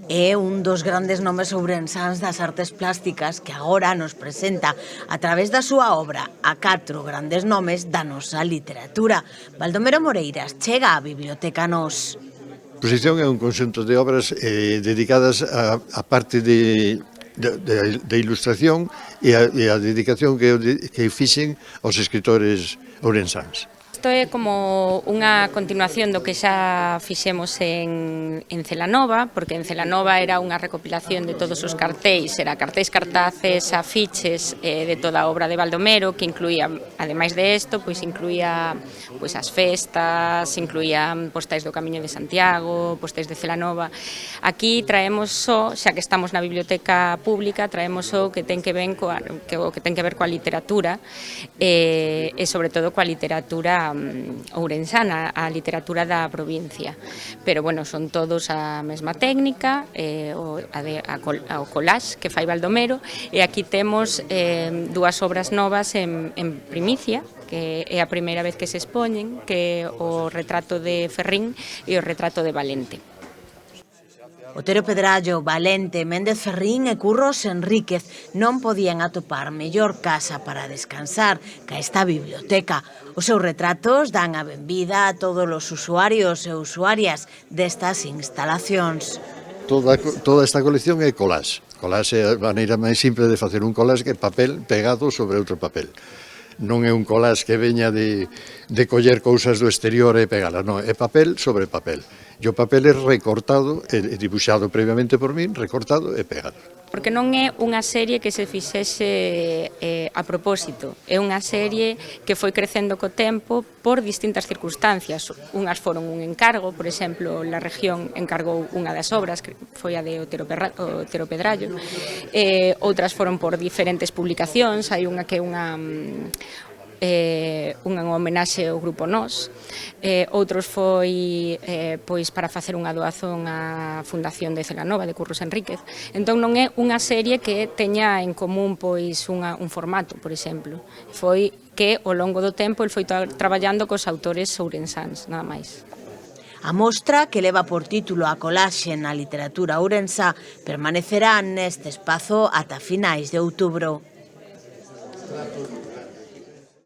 É un dos grandes nomes ourensáns das artes plásticas que agora nos presenta a través da súa obra a 4 grandes nomes da nosa literatura. Baldomero Moreiras chega á Biblioteca Nós. A exposición é un conxunto de obras dedicadas á parte de ilustración e a dedicación que fixen aos escritores ourensáns. Isto é como unha continuación do que xa fixemos en Celanova, porque en Celanova era unha recopilación de todos os cartéis, era cartéis, cartaces, afiches de toda a obra de Baldomero, que incluía, ademais de isto, pois incluía as festas, incluía postais do Camiño de Santiago, postais de Celanova. Aquí traemos só, xa que estamos na biblioteca pública, traemos só o que ten que ver coa literatura e sobre todo coa literatura ourensana, a literatura da provincia. Pero, bueno, son todos a mesma técnica, o collage que fai Baldomero, e aquí temos dúas obras novas en primicia, que é a primeira vez que se expoñen, que é o retrato de Ferrín e o retrato de Valente. Otero Pedrallo, Valente, Méndez Ferrín e Curros Enríquez non podían atopar mellor casa para descansar que esta biblioteca. Os seus retratos dan a benvida a todos os usuarios e usuarias destas instalacións. Toda esta colección é collage. Collage é a maneira máis simple de facer un collage que é papel pegado sobre outro papel. Non é un collage que veña de coller cousas do exterior e pegalas, non, é papel sobre papel. E o papel é recortado, é dibuixado previamente por min, recortado e pegado. Porque non é unha serie que se fixese a propósito, é unha serie que foi crecendo co tempo por distintas circunstancias. Unhas foron un encargo, por exemplo, la región encargou unha das obras, que foi a de Otero Pedrallo, outras foron por diferentes publicacións, hai unha que é unha homenaxe ao Grupo Nós, outros foi pois para facer unha doazón á Fundación de Celanova, de Curros Enríquez. Entón non é unha serie que teña en común pois un formato, por exemplo. Foi que ao longo do tempo el foi traballando cos autores ourensáns, nada máis. A mostra, que leva por título a colaxe na literatura ourensá, permanecerá neste espazo ata finais de outubro.